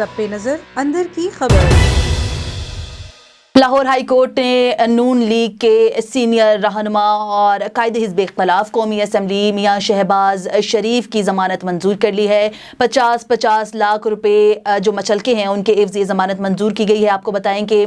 सब पे नजर अंदर की खबर। लाहौर हाई कोर्ट ने नून लीग के सीनियर रहनुमा और कायदे हिज़्ब इख्तिलाफ कौमी असम्बली मियाँ शहबाज शरीफ की ज़मानत मंजूर कर ली है। 50-50 लाख रुपए जो मचलके हैं उनके एवज़ ये ज़मानत मंजूर की गई है। आपको बताएं कि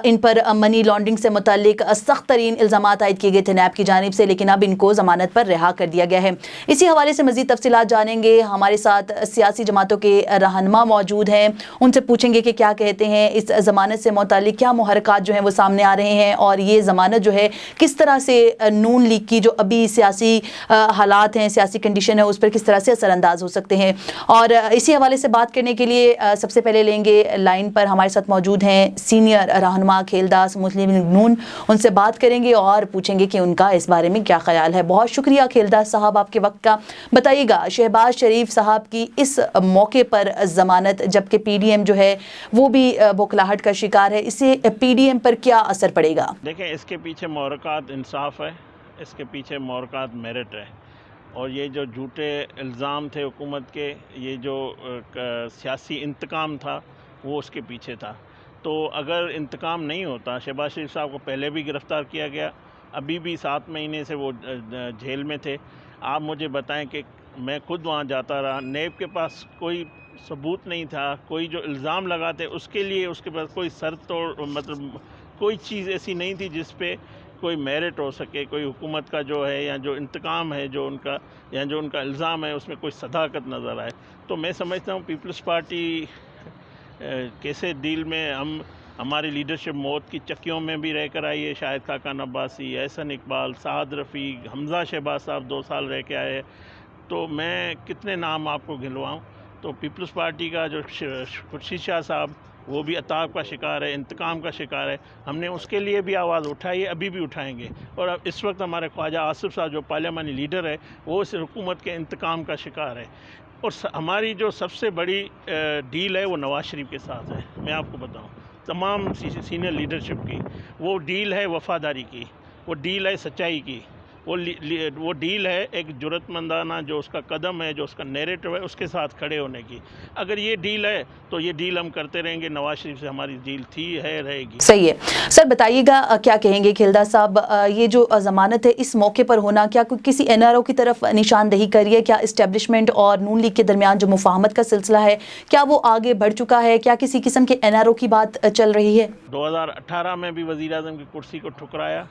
इन पर मनी लॉन्ड्रिंग से मुतालिक सख्त तरीन इल्ज़ामात आयद किए गए थे नैब की जानिब से, लेकिन अब इनको ज़मानत पर रिहा कर दिया गया है। इसी हवाले से मज़ीद तफसीलात जानेंगे। हमारे साथ सियासी जमातों के रहनुमा मौजूद हैं, उनसे पूछेंगे कि क्या कहते हैं इस ज़मानत से मुतालिक, क्या मुहरकात जो हैं वो सामने आ रहे हैं और ये ज़मानत जो है किस तरह से नून लीग की जो अभी सियासी हालात हैं, सियासी कंडीशन है, उस पर किस तरह से असरअंदाज हो सकते हैं। और इसी हवाले से बात करने के लिए सबसे पहले लेंगे लाइन पर हमारे साथ मौजूद हैं सीनियर रहनुमा खेलदास मुस्लिम लीग नून। उनसे बात करेंगे और पूछेंगे कि उनका इस बारे में क्या ख्याल है। बहुत शुक्रिया खेलदास साहब आपके वक्त का। बताइएगा, शहबाज शरीफ साहब की इस मौके पर ज़मानत, जबकि पीडीएम जो है वो भी बौखलाहट का शिकार है, इससे पीडीएम पर क्या असर पड़ेगा? देखें, इसके पीछे मोहरकात इंसाफ है, इसके पीछे मोहरकात मेरिट है, और ये जो झूठे इल्ज़ाम थे हुकूमत के, ये जो सियासी इंतकाम था वो उसके पीछे था। तो अगर इंतकाम नहीं होता, शहबाज शरीफ साहब को पहले भी गिरफ़्तार किया गया, अभी भी 7 महीने से वो जेल में थे। आप मुझे बताएं कि मैं खुद वहाँ जाता रहा, नेब के पास कोई सबूत नहीं था, कोई जो इल्ज़ाम लगाते उसके लिए उसके पास कोई सर तोड़, मतलब कोई चीज़ ऐसी नहीं थी जिस पे कोई मेरिट हो सके, कोई हुकूमत का जो है या जो इंतकाम है जो उनका या जो उनका इल्ज़ाम है उसमें कोई सदाकत नज़र आए। तो मैं समझता हूँ पीपल्स पार्टी कैसे डील में हमारी लीडरशिप मौत की चक्कियों में भी रह कर आई है। शाहिद खाकान अब्बासी, एहसन इकबाल, साद रफ़ीक, हमज़ा शहबाज साहब 2 साल रह के आए। तो मैं कितने नाम आपको गिनवाऊँ। तो पीपल्स पार्टी का जो खुर्शीद शाह साहब, वो भी अताब का शिकार है, इंतकाम का शिकार है। हमने उसके लिए भी आवाज़ उठाई है, अभी भी उठाएंगे। और अब इस वक्त हमारे ख्वाजा आसिफ साहब जो पार्लियामानी लीडर है वो इस हुकूमत के इंतकाम का शिकार है। और हमारी जो सबसे बड़ी डील है वो नवाज़ शरीफ के साथ है। मैं आपको बताऊं, तमाम सीनियर लीडरशिप की वो डील है वफ़ादारी की, वो डील है सच्चाई की, वो डील है एक जुर्रतमंदाना जो उसका कदम है, जो उसका नैरेटिव है, उसके साथ खड़े होने की। अगर ये डील है तो ये डील हम करते रहेंगे। नवाज शरीफ से हमारी डील थी, है, रहेगी। सही है सर, बताइएगा क्या कहेंगे खेलदास साहब, ये जो ज़मानत है इस मौके पर होना, क्या किसी एनआरओ की तरफ निशानदही करी है? क्या इस्टेब्लिशमेंट और नून लीग के दरमियान जो मुफाहमत का सिलसिला है क्या वो आगे बढ़ चुका है? क्या किसी किस्म के एनआरओ की बात चल रही है? 2018 में भी वज़ीर आज़म की कुर्सी को ठुकराया।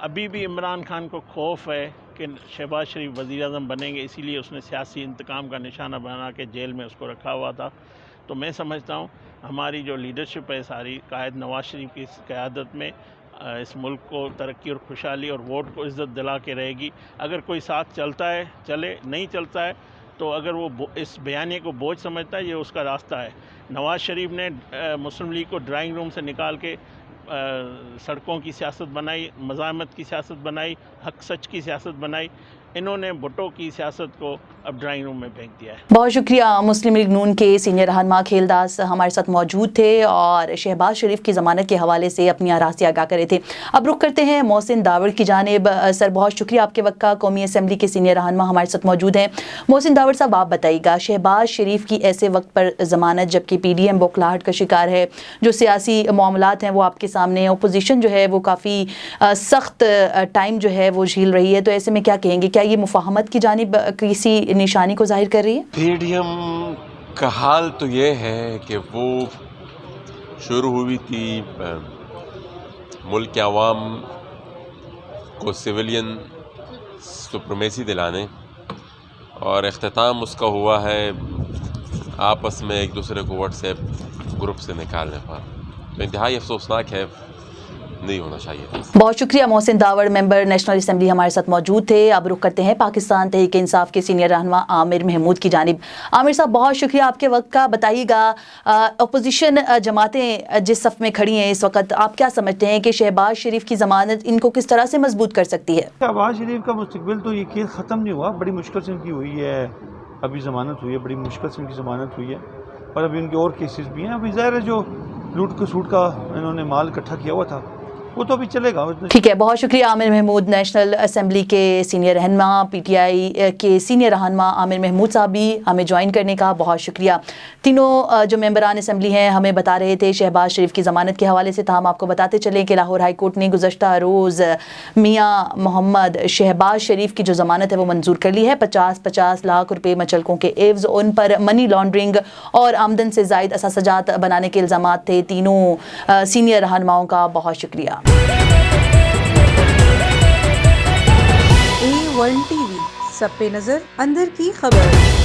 अभी भी इमरान खान को खौफ है कि शहबाज शरीफ वज़ीर आज़म बनेंगे, इसीलिए उसने सियासी इंतकाम का निशाना बना के जेल में उसको रखा हुआ था। तो मैं समझता हूँ हमारी जो लीडरशिप है सारी कायद नवाज शरीफ की क़यादत में इस मुल्क को तरक्की और खुशहाली और वोट को इज़्ज़त दिला के रहेगी। अगर कोई साथ चलता है चले, नहीं चलता है तो अगर वो इस बयानी को बोझ समझता है, ये उसका रास्ता है। नवाज शरीफ ने मुस्लिम लीग को ड्राइंग रूम से निकाल के सड़कों की सियासत बनाई, मज़ामत की सियासत बनाई, हक सच की सियासत बनाई। इन्होंने भुट्टो की सियासत को अब ड्राइंग रूम में फेंक दिया है। बहुत शुक्रिया। मुस्लिम लीग नून के सीनियर रहनुमा खेलदास हमारे साथ मौजूद थे और शहबाज शरीफ की ज़मानत के हवाले से अपनी आराज़ी आगाह करे थे। अब रुख करते हैं मोहसिन दावड़ की जानिब। सर, बहुत शुक्रिया आपके वक्त का। कौमी असम्बली के सीनियर रहनुमा हमारे साथ मौजूद हैं। मोहसिन दावड़ साहब, आप बताइएगा, शहबाज शरीफ की ऐसे वक्त पर ज़मानत जबकि पीडीएम बौखलाहट का शिकार है, जो सियासी मामलात हैं वो आपके सामने, अपोजिशन जो है वो काफ़ी सख्त टाइम जो है वो झेल रही है, तो ऐसे में क्या कहेंगे, क्या ये मुफाहमत की जानिब किसी निशानी को जाहिर कर रही है? पीडीएम का हाल तो ये है कि वो शुरू हुई थी मुल्क के अवाम को सिविलियन सुप्रीमेसी दिलाने, और इख्तिताम उसका हुआ है आपस में एक दूसरे को व्हाट्सएप ग्रुप से निकालने पर। तो इंतहाई अफसोसनाक है, नहीं होना चाहिए था। बहुत शुक्रिया। Mohsin Dawar member national assembly हमारे साथ मौजूद थे। अब रुख करते हैं पाकिस्तान तहरीक इंसाफ के सीनियर रहनुमा आमिर महमूद की जानिब। आमिर साहब, बहुत शुक्रिया आपके वक्त का। बताइएगा, अपोजिशन जमातें जिस सफ़ में खड़ी हैं इस वक्त, आप क्या समझते हैं कि शहबाज शरीफ की ज़मानत इनको किस तरह से मजबूत कर सकती है? शहबाज शरीफ का मुस्तकबिल तो ये केस ख़त्म नहीं हुआ, बड़ी मुश्किल से इनकी हुई है, अभी ज़मानत हुई है, बड़ी मुश्किल से इनकी ज़मानत हुई है, और अभी उनके और केसेस भी हैं। अभी ज़ाहिर है जो लूट खसूट का इन्होंने माल इकट्ठा किया हुआ था وہ تو ابھی چلے گا. ٹھیک ہے، بہت شکریہ عامر محمود. نیشنل اسمبلی کے سینئر رہنما، پی ٹی آئی کے سینئر رہنما عامر محمود صاحب بھی ہمیں جوائن کرنے کا بہت شکریہ. تینوں جو ممبران اسمبلی ہیں ہمیں بتا رہے تھے شہباز شریف کی ضمانت کے حوالے سے. تاہم آپ کو بتاتے چلیں کہ لاہور ہائی کورٹ نے گزشتہ روز میاں محمد شہباز شریف کی جو ضمانت ہے وہ منظور کر لی ہے. 50 لاکھ روپے مچلکوں کے عوض ان پر منی لانڈرنگ اور آمدن سے زائد اثاثجات بنانے کے الزامات تھے. تینوں سینئر رہنماؤں کا بہت شکریہ. A1TV سب پہ نظر، اندر کی خبر.